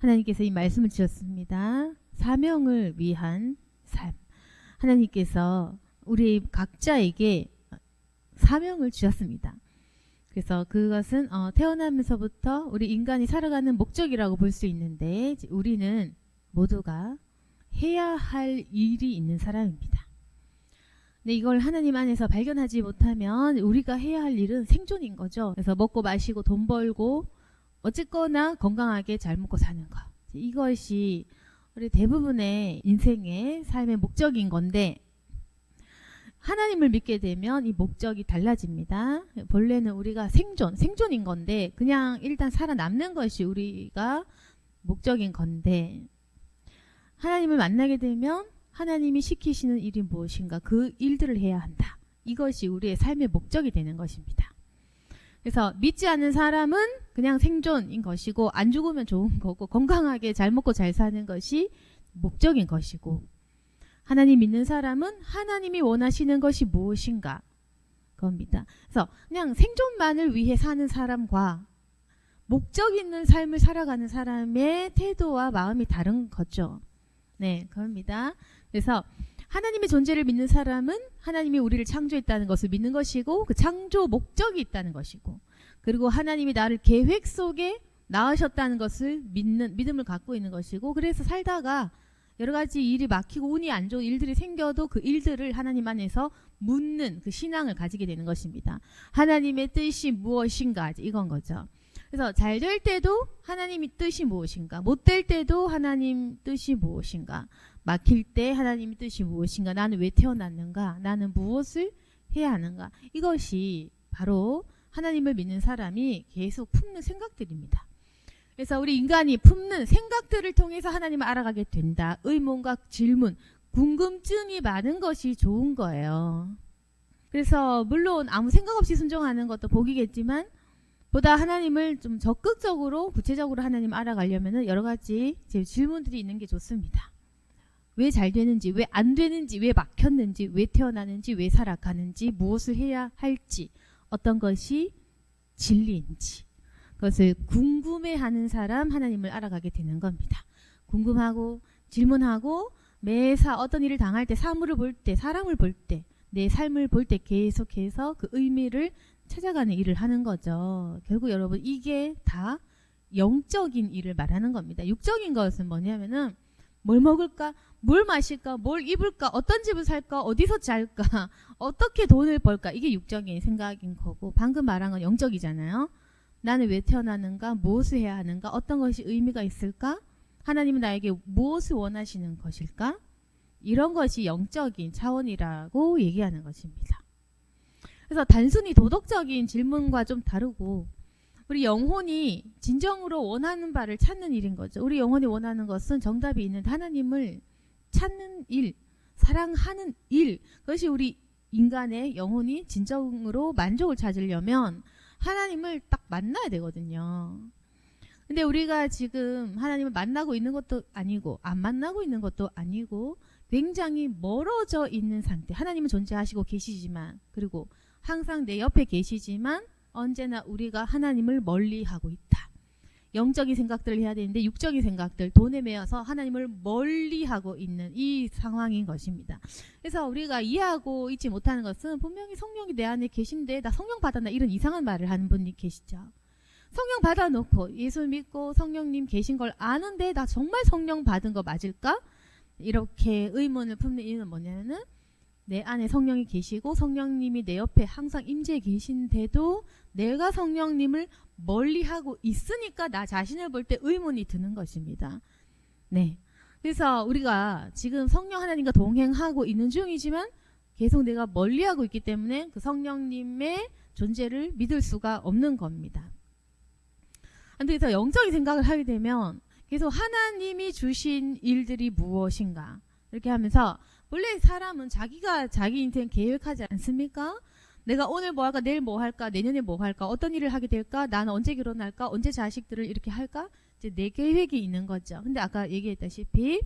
하나님께서 이 말씀을 주셨습니다. 사명을 위한 삶. 하나님께서 우리 각자에게 사명을 주셨습니다. 그래서 그것은 태어나면서부터 우리 인간이 살아가는 목적이라고 볼 수 있는데, 우리는 모두가 해야 할 일이 있는 사람입니다. 근데 이걸 하나님 안에서 발견하지 못하면 우리가 해야 할 일은 생존인 거죠. 그래서 먹고 마시고 돈 벌고 어쨌거나 건강하게 잘 먹고 사는 것. 이것이 우리 대부분의 인생의 삶의 목적인 건데, 하나님을 믿게 되면 이 목적이 달라집니다. 본래는 우리가 생존인 건데, 그냥 일단 살아남는 것이 우리가 목적인 건데, 하나님을 만나게 되면 하나님이 시키시는 일이 무엇인가, 그 일들을 해야 한다. 이것이 우리의 삶의 목적이 되는 것입니다. 그래서 믿지 않는 사람은 그냥 생존인 것이고, 안 죽으면 좋은 거고, 건강하게 잘 먹고 잘 사는 것이 목적인 것이고, 하나님 믿는 사람은 하나님이 원하시는 것이 무엇인가 겁니다. 그래서 그냥 생존만을 위해 사는 사람과 목적 있는 삶을 살아가는 사람의 태도와 마음이 다른 거죠. 네, 그겁니다. 그래서 하나님의 존재를 믿는 사람은 하나님이 우리를 창조했다는 것을 믿는 것이고, 그 창조 목적이 있다는 것이고, 그리고 하나님이 나를 계획 속에 낳으셨다는 것을 믿음을 갖고 있는 것이고, 그래서 살다가 여러 가지 일이 막히고 운이 안 좋은 일들이 생겨도 그 일들을 하나님 안에서 묻는 그 신앙을 가지게 되는 것입니다. 하나님의 뜻이 무엇인가, 이건 거죠. 그래서 잘 될 때도 하나님의 뜻이 무엇인가, 못 될 때도 하나님 뜻이 무엇인가, 막힐 때 하나님의 뜻이 무엇인가, 나는 왜 태어났는가, 나는 무엇을 해야 하는가, 이것이 바로 하나님을 믿는 사람이 계속 품는 생각들입니다. 그래서 우리 인간이 품는 생각들을 통해서 하나님을 알아가게 된다. 의문과 질문, 궁금증이 많은 것이 좋은 거예요. 그래서 물론 아무 생각 없이 순종하는 것도 복이겠지만, 보다 하나님을 좀 적극적으로 구체적으로 하나님 알아가려면 여러 가지 질문들이 있는 게 좋습니다. 왜 잘 되는지, 왜 안 되는지, 왜 막혔는지, 왜 태어나는지, 왜 살아가는지, 무엇을 해야 할지, 어떤 것이 진리인지, 그것을 궁금해하는 사람 하나님을 알아가게 되는 겁니다. 궁금하고 질문하고 매사 어떤 일을 당할 때, 사물을 볼 때, 사람을 볼 때, 내 삶을 볼 때 계속해서 그 의미를 찾아가는 일을 하는 거죠. 결국 여러분, 이게 다 영적인 일을 말하는 겁니다. 육적인 것은 뭐냐면은 뭘 먹을까, 뭘 마실까, 뭘 입을까, 어떤 집을 살까, 어디서 잘까, 어떻게 돈을 벌까, 이게 육적인 생각인 거고, 방금 말한 건 영적이잖아요. 나는 왜 태어나는가, 무엇을 해야 하는가, 어떤 것이 의미가 있을까, 하나님은 나에게 무엇을 원하시는 것일까, 이런 것이 영적인 차원이라고 얘기하는 것입니다. 그래서 단순히 도덕적인 질문과 좀 다르고, 우리 영혼이 진정으로 원하는 바를 찾는 일인 거죠. 우리 영혼이 원하는 것은 정답이 있는데, 하나님을 찾는 일, 사랑하는 일, 그것이 우리 인간의 영혼이 진정으로 만족을 찾으려면 하나님을 딱 만나야 되거든요. 근데 우리가 지금 하나님을 만나고 있는 것도 아니고 안 만나고 있는 것도 아니고 굉장히 멀어져 있는 상태. 하나님은 존재하시고 계시지만, 그리고 항상 내 옆에 계시지만 언제나 우리가 하나님을 멀리하고 있다. 영적인 생각들을 해야 되는데 육적인 생각들, 돈에 매여서 하나님을 멀리하고 있는 이 상황인 것입니다. 그래서 우리가 이해하고 있지 못하는 것은, 분명히 성령이 내 안에 계신데 나 성령 받았나, 이런 이상한 말을 하는 분이 계시죠. 성령 받아놓고 예수 믿고 성령님 계신 걸 아는데 나 정말 성령 받은 거 맞을까? 이렇게 의문을 품는 이유는 뭐냐면은, 내 안에 성령이 계시고 성령님이 내 옆에 항상 임재해 계신데도 내가 성령님을 멀리하고 있으니까 나 자신을 볼 때 의문이 드는 것입니다. 네. 그래서 우리가 지금 성령 하나님과 동행하고 있는 중이지만 계속 내가 멀리하고 있기 때문에 그 성령님의 존재를 믿을 수가 없는 겁니다. 그래서 영적인 생각을 하게 되면 계속 하나님이 주신 일들이 무엇인가, 이렇게 하면서, 원래 사람은 자기가 자기 인생 계획하지 않습니까? 내가 오늘 뭐 할까, 내일 뭐 할까, 내년에 뭐 할까, 어떤 일을 하게 될까, 나는 언제 결혼할까, 언제 자식들을 이렇게 할까, 이제 내 계획이 있는 거죠. 근데 아까 얘기했다시피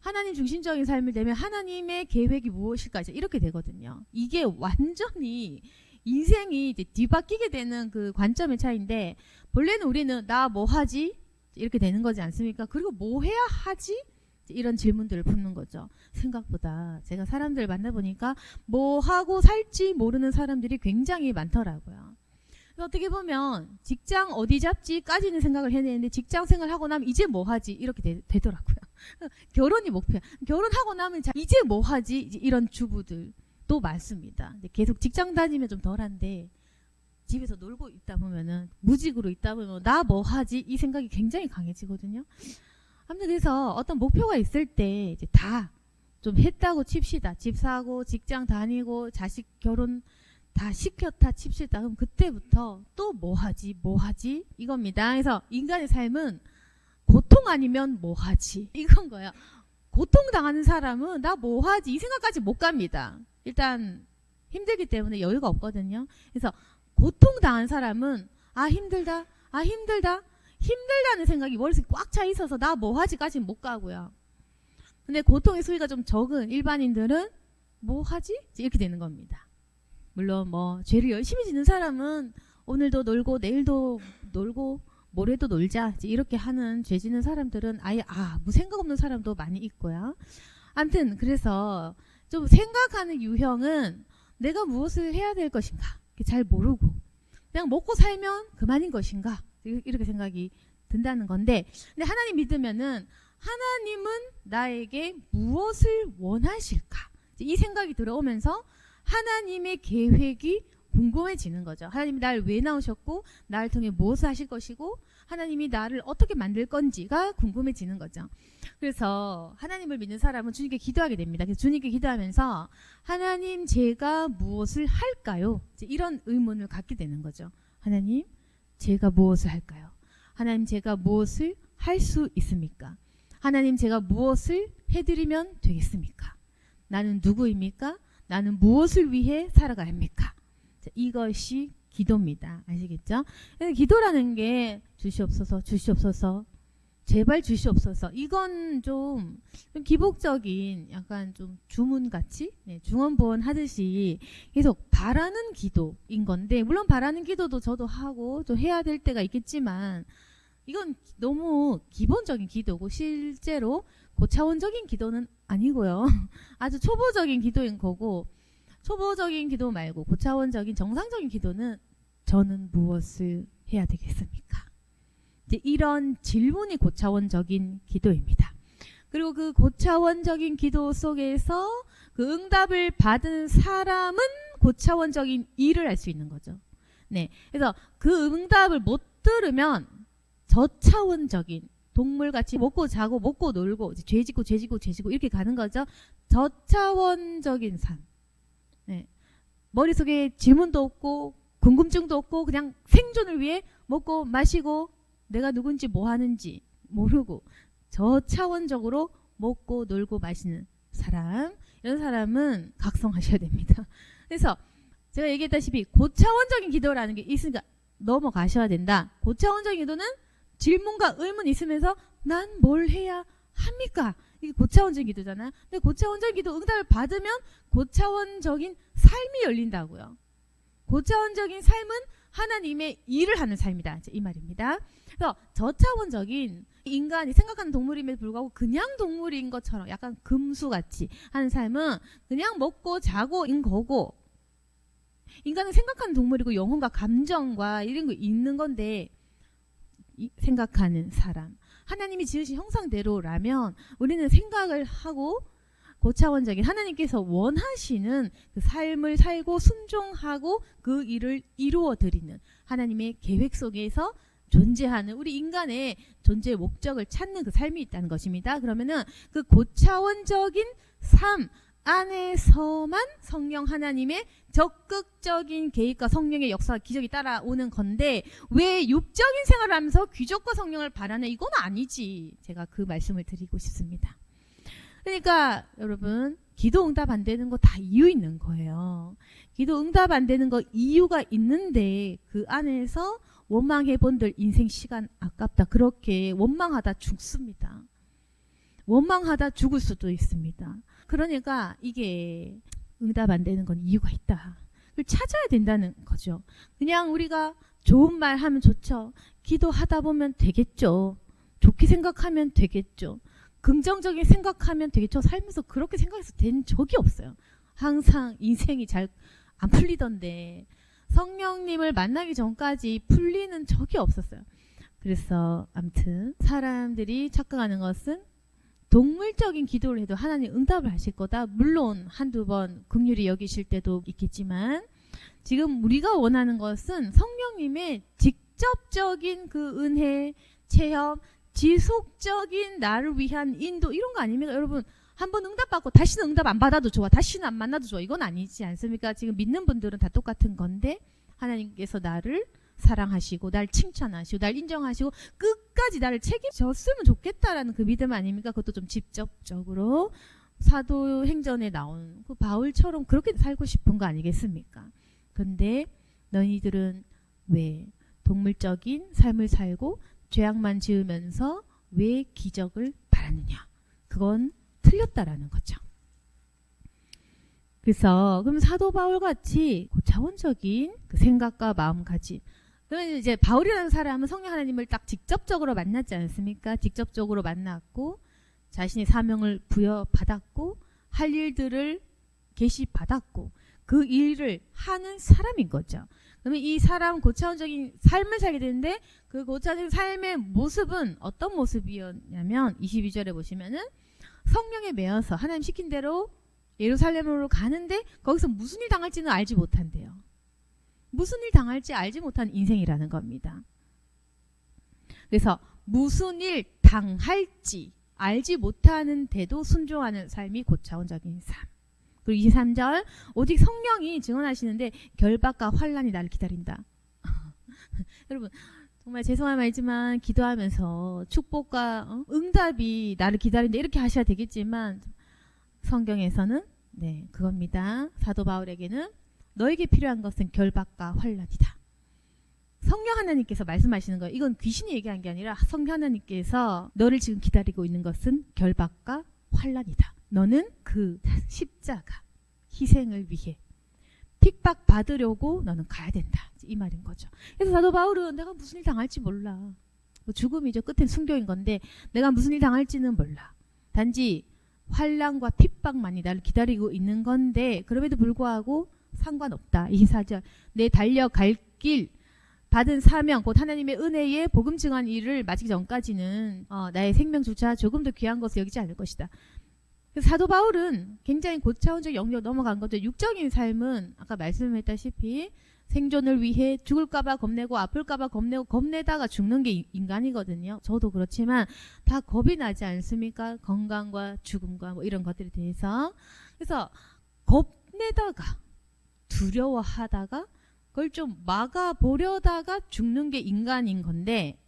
하나님 중심적인 삶을 되면 하나님의 계획이 무엇일까, 이제 이렇게 되거든요. 이게 완전히 인생이 이제 뒤바뀌게 되는 그 관점의 차이인데, 본래는 우리는 나 뭐 하지? 이렇게 되는 거지 않습니까? 그리고 뭐 해야 하지? 이런 질문들을 푸는 거죠. 생각보다 제가 사람들 만나보니까 뭐 하고 살지 모르는 사람들이 굉장히 많더라고요. 어떻게 보면 직장 어디 잡지까지는 생각을 해내는데 직장 생활하고 나면 이제 뭐 하지? 이렇게 되더라고요. 결혼이 목표야. 결혼하고 나면 이제 뭐 하지? 이런 주부들도 많습니다. 계속 직장 다니면 좀 덜한데 집에서 놀고 있다 보면은 무직으로 있다 보면 나 뭐 하지? 이 생각이 굉장히 강해지거든요. 아무튼 그래서 어떤 목표가 있을 때 이제 다 좀 했다고 칩시다. 집 사고 직장 다니고 자식 결혼 다 시켰다 칩시다. 그럼 그때부터 또 뭐 하지? 뭐 하지? 이겁니다. 그래서 인간의 삶은 고통 아니면 뭐 하지? 이건 거예요. 고통당하는 사람은 나 뭐 하지? 이 생각까지 못 갑니다. 일단 힘들기 때문에 여유가 없거든요. 그래서 고통당한 사람은 아 힘들다. 아 힘들다. 힘들다는 생각이 머릿속에 꽉 차 있어서 나 뭐 하지까지는 못 가고요. 근데 고통의 수위가 좀 적은 일반인들은 뭐 하지? 이렇게 되는 겁니다. 물론 뭐 죄를 열심히 짓는 사람은 오늘도 놀고 내일도 놀고 모레도 놀자 이렇게 하는 죄 짓는 사람들은 아예 아무 생각 없는 사람도 많이 있고요. 아무튼 그래서 좀 생각하는 유형은 내가 무엇을 해야 될 것인가 잘 모르고 그냥 먹고 살면 그만인 것인가 이렇게 생각이 든다는 건데, 근데 하나님 믿으면은 하나님은 나에게 무엇을 원하실까 이 생각이 들어오면서 하나님의 계획이 궁금해지는 거죠. 하나님이 나를 왜 낳으셨고 나를 통해 무엇을 하실 것이고 하나님이 나를 어떻게 만들 건지가 궁금해지는 거죠. 그래서 하나님을 믿는 사람은 주님께 기도하게 됩니다. 그래서 주님께 기도하면서 하나님 제가 무엇을 할까요? 이런 의문을 갖게 되는 거죠. 하나님 제가 무엇을 할까요? 하나님 제가 무엇을 할 수 있습니까? 하나님 제가 무엇을 해드리면 되겠습니까? 나는 누구입니까? 나는 무엇을 위해 살아가야 합니까? 이것이 기도입니다. 아시겠죠? 기도라는 게 주시옵소서 주시옵소서 제발 주시옵소서 이건 좀 기복적인 약간 좀 주문같이 중언부언 하듯이 계속 바라는 기도인 건데, 물론 바라는 기도도 저도 하고 또 해야 될 때가 있겠지만 이건 너무 기본적인 기도고 실제로 고차원적인 기도는 아니고요. 아주 초보적인 기도인 거고, 초보적인 기도 말고 고차원적인 정상적인 기도는 저는 무엇을 해야 되겠습니까? 이제 이런 질문이 고차원적인 기도입니다. 그리고 그 고차원적인 기도 속에서 그 응답을 받은 사람은 고차원적인 일을 할 수 있는 거죠. 네, 그래서 그 응답을 못 들으면 저차원적인 동물같이 먹고 자고 먹고 놀고 죄짓고 이렇게 가는 거죠. 저차원적인 삶. 네. 머릿속에 질문도 없고 궁금증도 없고 그냥 생존을 위해 먹고 마시고 내가 누군지 뭐 하는지 모르고 저차원적으로 먹고 놀고 마시는 사람, 이런 사람은 각성하셔야 됩니다. 그래서 제가 얘기했다시피 고차원적인 기도라는 게 있으니까 넘어가셔야 된다. 고차원적인 기도는 질문과 의문이 있으면서 난 뭘 해야 합니까? 이게 고차원적인 기도잖아요. 근데 고차원적인 기도 응답을 받으면 고차원적인 삶이 열린다고요. 고차원적인 삶은 하나님의 일을 하는 삶이다. 이 말입니다. 그래서 저차원적인 인간이 생각하는 동물임에도 불구하고 그냥 동물인 것처럼 약간 금수같이 하는 삶은 그냥 먹고 자고인 거고, 인간은 생각하는 동물이고 영혼과 감정과 이런 거 있는 건데, 생각하는 사람, 하나님이 지으신 형상대로라면 우리는 생각을 하고 고차원적인 하나님께서 원하시는 그 삶을 살고 순종하고 그 일을 이루어 드리는 하나님의 계획 속에서 존재하는 우리 인간의 존재의 목적을 찾는 그 삶이 있다는 것입니다. 그러면은 그 고차원적인 삶 안에서만 성령 하나님의 적극적인 계획과 성령의 역사와 기적이 따라오는 건데, 왜 육적인 생활을 하면서 귀족과 성령을 바라는 이건 아니지. 제가 그 말씀을 드리고 싶습니다. 그러니까 여러분, 기도 응답 안 되는 거 다 이유 있는 거예요. 기도 응답 안 되는 거 이유가 있는데 그 안에서 원망해 본들 인생 시간 아깝다. 그렇게 원망하다 죽습니다. 원망하다 죽을 수도 있습니다. 그러니까 이게 응답 안 되는 건 이유가 있다. 그걸 찾아야 된다는 거죠. 그냥 우리가 좋은 말 하면 좋죠. 기도하다 보면 되겠죠. 좋게 생각하면 되겠죠. 긍정적인 생각하면 되겠죠. 살면서 그렇게 생각해서 된 적이 없어요. 항상 인생이 잘 안 풀리던데 성령님을 만나기 전까지 풀리는 적이 없었어요. 그래서 아무튼 사람들이 착각하는 것은 동물적인 기도를 해도 하나님 응답을 하실 거다. 물론 한두 번 긍휼히 여기실 때도 있겠지만 지금 우리가 원하는 것은 성령님의 직접적인 그 은혜, 체험, 지속적인 나를 위한 인도 이런 거 아닙니까? 여러분 한번 응답받고 다시는 응답 안 받아도 좋아. 다시는 안 만나도 좋아. 이건 아니지 않습니까? 지금 믿는 분들은 다 똑같은 건데 하나님께서 나를 사랑하시고 날 칭찬하시고 날 인정하시고 끝까지 나를 책임졌으면 좋겠다라는 그 믿음 아닙니까? 그것도 좀 직접적으로 사도행전에 나온 그 바울처럼 그렇게 살고 싶은 거 아니겠습니까? 근데 너희들은 왜 동물적인 삶을 살고 죄악만 지으면서 왜 기적을 바라느냐? 그건 틀렸다라는 거죠. 그래서 그럼 사도 바울 같이 고차원적인 그 생각과 마음가짐. 그러면 이제 바울이라는 사람은 성령 하나님을 딱 직접적으로 만났지 않습니까? 직접적으로 만났고 자신의 사명을 부여받았고 할 일들을 계시받았고 그 일을 하는 사람인 거죠. 그러면 이 사람 고차원적인 삶을 살게 되는데 그 고차원적인 삶의 모습은 어떤 모습이었냐면 22절에 보시면은 성령에 매여서 하나님 시킨 대로 예루살렘으로 가는데 거기서 무슨 일 당할지는 알지 못한대요. 무슨 일 당할지 알지 못한 인생이라는 겁니다. 그래서 무슨 일 당할지 알지 못하는데도 순종하는 삶이 고차원적인 삶. 그리고 23절 오직 성령이 증언하시는데 결박과 환란이 나를 기다린다. 여러분 정말 죄송한 말이지만 기도하면서 축복과 응답이 나를 기다린다 이렇게 하셔야 되겠지만 성경에서는 네 그겁니다. 사도 바울에게는 너에게 필요한 것은 결박과 환란이다. 성령 하나님께서 말씀하시는 거예요. 이건 귀신이 얘기한 게 아니라 성령 하나님께서 너를 지금 기다리고 있는 것은 결박과 환란이다. 너는 그 십자가 희생을 위해 핍박 받으려고 너는 가야 된다. 이 말인 거죠. 그래서 사도 바울은 내가 무슨 일 당할지 몰라. 뭐 죽음이죠. 끝엔 순교인 건데 내가 무슨 일 당할지는 몰라. 단지 환란과 핍박만이 나를 기다리고 있는 건데 그럼에도 불구하고 상관없다. 24절 내 달려갈 길 받은 사명 곧 하나님의 은혜에 복음 증한 일을 마치기 전까지는 나의 생명조차 조금 더 귀한 것을 여기지 않을 것이다. 사도 바울은 굉장히 고차원적 영역 넘어간 거죠. 육적인 삶은 아까 말씀했다시피 생존을 위해 죽을까봐 겁내고 아플까봐 겁내고 겁내다가 죽는 게 인간이거든요. 저도 그렇지만 다 겁이 나지 않습니까? 건강과 죽음과 뭐 이런 것들에 대해서. 그래서 겁내다가 두려워하다가 그걸 좀 막아보려다가 죽는 게 인간인 건데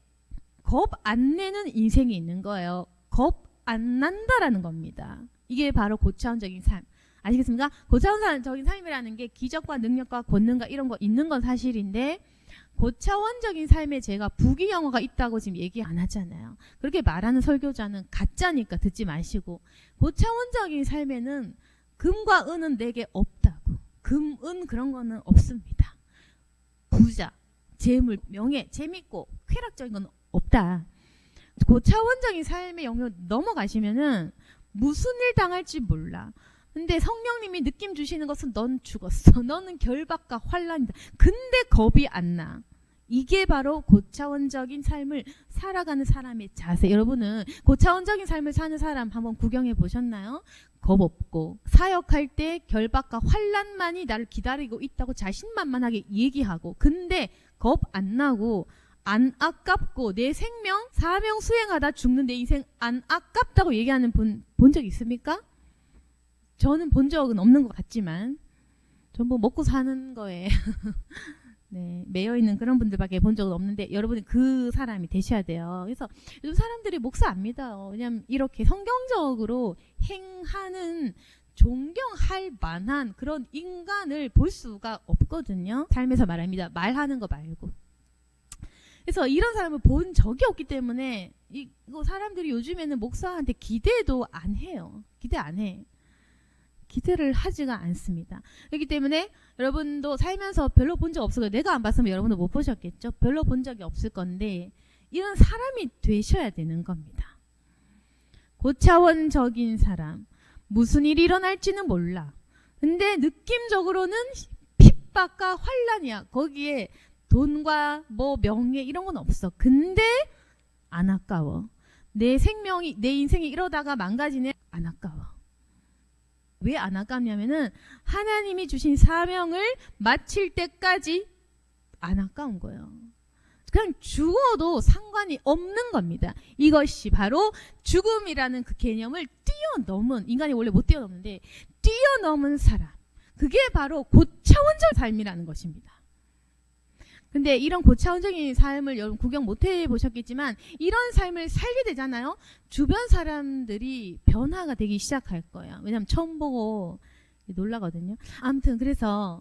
겁 안 내는 인생이 있는 거예요. 겁 안 난다라는 겁니다. 이게 바로 고차원적인 삶. 아시겠습니까? 고차원적인 삶이라는 게 기적과 능력과 권능과 이런 거 있는 건 사실인데 고차원적인 삶에 제가 부귀영화가 있다고 지금 얘기 안 하잖아요. 그렇게 말하는 설교자는 가짜니까 듣지 마시고 고차원적인 삶에는 금과 은은 내게 없다고. 금, 은 그런 거는 없습니다. 부자, 재물, 명예, 재밌고 쾌락적인 건 없다. 고차원적인 삶의 영역 넘어가시면은 무슨 일 당할지 몰라. 근데 성령님이 느낌 주시는 것은 넌 죽었어. 너는 결박과 환란이다. 근데 겁이 안 나. 이게 바로 고차원적인 삶을 살아가는 사람의 자세. 여러분은 고차원적인 삶을 사는 사람 한번 구경해 보셨나요? 겁 없고 사역할 때 결박과 환란만이 나를 기다리고 있다고 자신만만하게 얘기하고 근데 겁 안 나고 안 아깝고 내 생명 사명 수행하다 죽는 내 인생 안 아깝다고 얘기하는 분 본 적 있습니까? 저는 본 적은 없는 것 같지만 전부 먹고 사는 거에 네, 매여 있는 그런 분들밖에 본 적은 없는데 여러분이 그 사람이 되셔야 돼요. 그래서 요즘 사람들이 목사 안 믿어요. 왜냐면 이렇게 성경적으로 행하는 존경할 만한 그런 인간을 볼 수가 없거든요. 삶에서 말합니다. 말하는 거 말고. 그래서 이런 사람을 본 적이 없기 때문에 이거 사람들이 요즘에는 목사한테 기대도 안 해요. 기대 안 해. 기대를 하지가 않습니다. 그렇기 때문에 여러분도 살면서 별로 본 적 없을 거예요. 내가 안 봤으면 여러분도 못 보셨겠죠. 별로 본 적이 없을 건데 이런 사람이 되셔야 되는 겁니다. 고차원적인 사람, 무슨 일이 일어날지는 몰라. 근데 느낌적으로는 핍박과 환란이야. 거기에 돈과 뭐 명예 이런 건 없어. 근데 안 아까워. 내 생명이, 내 인생이 이러다가 망가지네. 안 아까워. 왜 안 아깝냐면은 하나님이 주신 사명을 마칠 때까지 안 아까운 거예요. 그냥 죽어도 상관이 없는 겁니다. 이것이 바로 죽음이라는 그 개념을 뛰어넘은, 인간이 원래 못 뛰어넘는데 뛰어넘은 사람, 그게 바로 고차원적 삶이라는 것입니다. 근데 이런 고차원적인 삶을 여러분 구경 못 해보셨겠지만 이런 삶을 살게 되잖아요. 주변 사람들이 변화가 되기 시작할 거예요. 왜냐하면 처음 보고 놀라거든요. 아무튼 그래서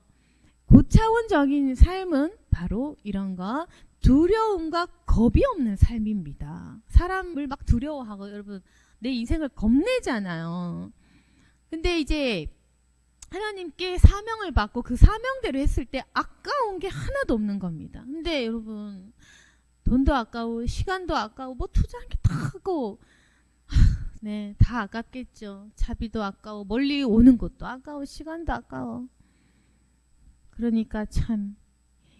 고차원적인 삶은 바로 이런 거, 두려움과 겁이 없는 삶입니다. 사람을 막 두려워하고 여러분 내 인생을 겁내잖아요. 근데 이제 하나님께 사명을 받고 그 사명대로 했을 때 아까운 게 하나도 없는 겁니다. 근데 여러분 돈도 아까워, 시간도 아까워, 뭐 투자한 게 다 아까워. 네, 다 아깝겠죠. 차비도 아까워, 멀리 오는 것도 아까워, 시간도 아까워. 그러니까 참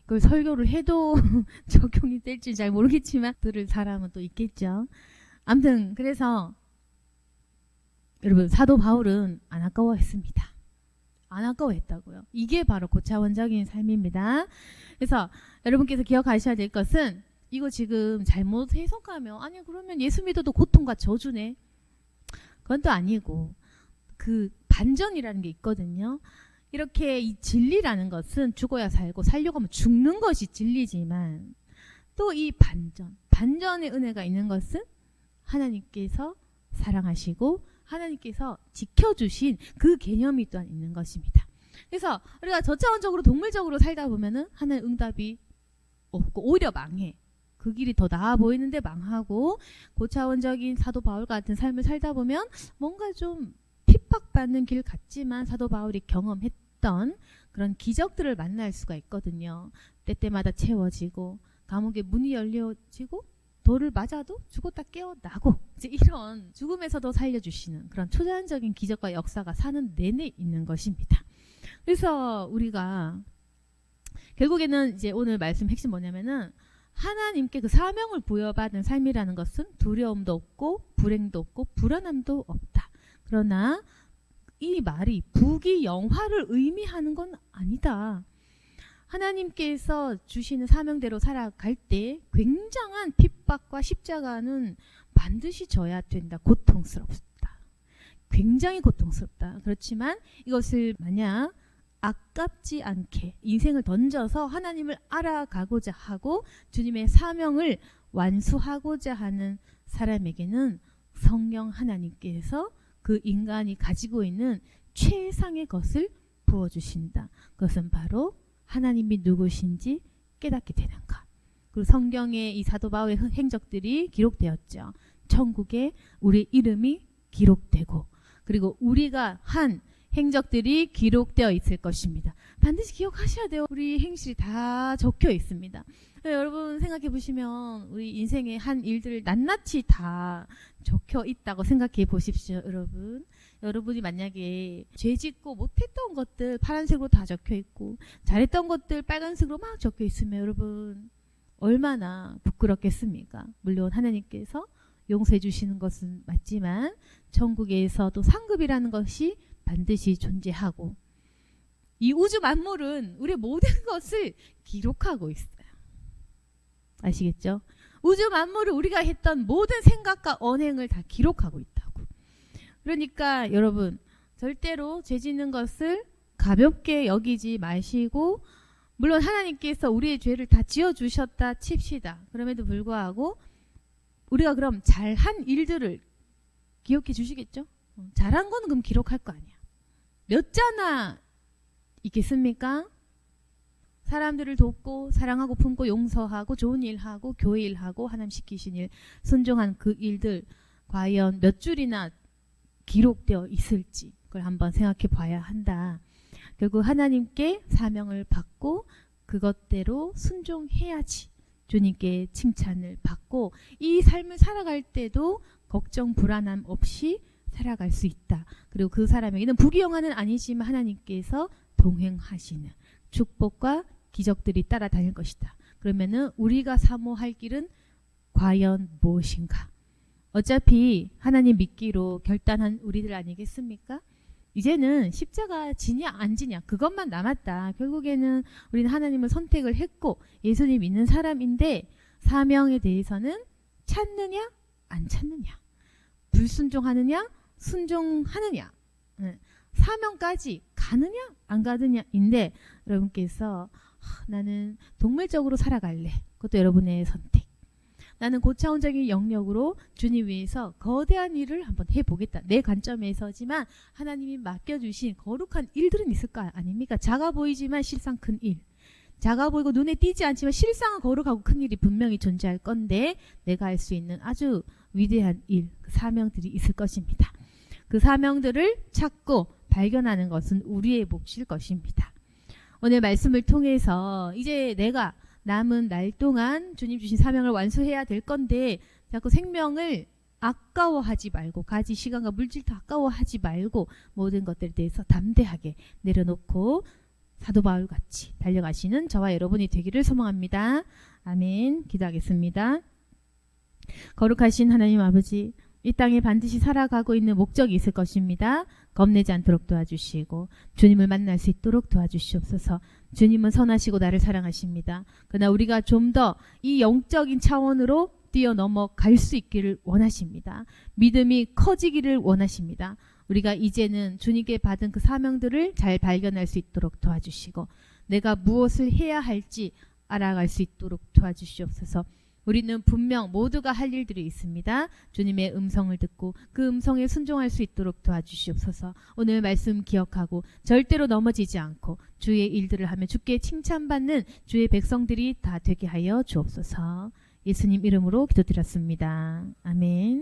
이걸 설교를 해도 적용이 될지 잘 모르겠지만 들을 사람은 또 있겠죠. 아무튼 그래서 여러분 사도 바울은 안 아까워했습니다. 안 아까워했다고요. 이게 바로 고차원적인 삶입니다. 그래서 여러분께서 기억하셔야 될 것은 이거 지금 잘못 해석하면 아니 그러면 예수 믿어도 고통과 저주네. 그건 또 아니고 그 반전이라는 게 있거든요. 이렇게 이 진리라는 것은 죽어야 살고 살려고 하면 죽는 것이 진리지만 또 이 반전의 은혜가 있는 것은 하나님께서 사랑하시고 하나님께서 지켜주신 그 개념이 또한 있는 것입니다. 그래서 우리가 저차원적으로 동물적으로 살다 보면은 하나님 응답이 없고 오히려 망해. 그 길이 더 나아 보이는데 망하고 고차원적인 사도 바울 같은 삶을 살다 보면 뭔가 좀 핍박받는 길 같지만 사도 바울이 경험했던 그런 기적들을 만날 수가 있거든요. 때때마다 채워지고 감옥의 문이 열려지고 돌을 맞아도 죽었다 깨어나고 이제 이런 죽음에서도 살려주시는 그런 초자연적인 기적과 역사가 사는 내내 있는 것입니다. 그래서 우리가 결국에는 이제 오늘 말씀 핵심 뭐냐면은 하나님께 그 사명을 부여받은 삶이라는 것은 두려움도 없고 불행도 없고 불안함도 없다. 그러나 이 말이 부귀영화를 의미하는 건 아니다. 하나님께서 주시는 사명대로 살아갈 때 굉장한 핍박과 십자가는 반드시 져야 된다. 고통스럽다. 굉장히 고통스럽다. 그렇지만 이것을 만약 아깝지 않게 인생을 던져서 하나님을 알아가고자 하고 주님의 사명을 완수하고자 하는 사람에게는 성령 하나님께서 그 인간이 가지고 있는 최상의 것을 부어주신다. 그것은 바로 하나님이 누구신지 깨닫게 되는 것. 그리고 성경에 이 사도 바울의 행적들이 기록되었죠. 천국에 우리 이름이 기록되고 그리고 우리가 한 행적들이 기록되어 있을 것입니다. 반드시 기억하셔야 돼요. 우리 행실이 다 적혀 있습니다. 여러분 생각해 보시면 우리 인생의 한 일들을 낱낱이 다 적혀 있다고 생각해 보십시오. 여러분이 만약에 죄 짓고 못했던 것들 파란색으로 다 적혀 있고 잘했던 것들 빨간색으로 막 적혀 있으면 여러분 얼마나 부끄럽겠습니까? 물론 하나님께서 용서해 주시는 것은 맞지만 천국에서도 상급이라는 것이 반드시 존재하고 이 우주 만물은 우리의 모든 것을 기록하고 있어요. 아시겠죠? 우주 만물을 우리가 했던 모든 생각과 언행을 다 기록하고 있다고. 그러니까 여러분 절대로 죄 짓는 것을 가볍게 여기지 마시고 물론 하나님께서 우리의 죄를 다 지어주셨다 칩시다. 그럼에도 불구하고 우리가 그럼 잘한 일들을 기억해 주시겠죠? 잘한 거는 그럼 기록할 거 아니야. 몇 자나 있겠습니까? 사람들을 돕고 사랑하고 품고 용서하고 좋은 일하고 교회 일하고 하나님 시키신 일 순종한 그 일들 과연 몇 줄이나 기록되어 있을지 그걸 한번 생각해 봐야 한다. 결국 하나님께 사명을 받고 그것대로 순종해야지 주님께 칭찬을 받고 이 삶을 살아갈 때도 걱정 불안함 없이 살아갈 수 있다. 그리고 그 사람에게는 부귀영화는 아니지만 하나님께서 동행하시는 축복과 기적들이 따라다닐 것이다. 그러면은 우리가 사모할 길은 과연 무엇인가? 어차피 하나님 믿기로 결단한 우리들 아니겠습니까? 이제는 십자가 지냐 안 지냐 그것만 남았다. 결국에는 우리는 하나님을 선택을 했고 예수님 믿는 사람인데 사명에 대해서는 찾느냐 안 찾느냐, 불순종하느냐 순종하느냐, 사명까지 가느냐 안 가느냐인데 여러분께서 나는 동물적으로 살아갈래. 그것도 여러분의 선택. 나는 고차원적인 영역으로 주님 위해서 거대한 일을 한번 해보겠다. 내 관점에서지만 하나님이 맡겨주신 거룩한 일들은 있을 거 아닙니까? 작아 보이지만 실상 큰 일. 작아 보이고 눈에 띄지 않지만 실상은 거룩하고 큰 일이 분명히 존재할 건데 내가 할 수 있는 아주 위대한 일, 그 사명들이 있을 것입니다. 그 사명들을 찾고 발견하는 것은 우리의 몫일 것입니다. 오늘 말씀을 통해서 이제 내가 남은 날 동안 주님 주신 사명을 완수해야 될 건데 자꾸 생명을 아까워하지 말고 가지 시간과 물질도 아까워하지 말고 모든 것들에 대해서 담대하게 내려놓고 사도 바울 같이 달려가시는 저와 여러분이 되기를 소망합니다. 아멘. 기도하겠습니다. 거룩하신 하나님 아버지, 이 땅에 반드시 살아가고 있는 목적이 있을 것입니다. 겁내지 않도록 도와주시고 주님을 만날 수 있도록 도와주시옵소서. 주님은 선하시고 나를 사랑하십니다. 그러나 우리가 좀 더 이 영적인 차원으로 뛰어넘어 갈 수 있기를 원하십니다. 믿음이 커지기를 원하십니다. 우리가 이제는 주님께 받은 그 사명들을 잘 발견할 수 있도록 도와주시고 내가 무엇을 해야 할지 알아갈 수 있도록 도와주시옵소서. 우리는 분명 모두가 할 일들이 있습니다. 주님의 음성을 듣고 그 음성에 순종할 수 있도록 도와주시옵소서. 오늘 말씀 기억하고 절대로 넘어지지 않고 주의 일들을 하며 주께 칭찬받는 주의 백성들이 다 되게 하여 주옵소서. 예수님 이름으로 기도드렸습니다. 아멘.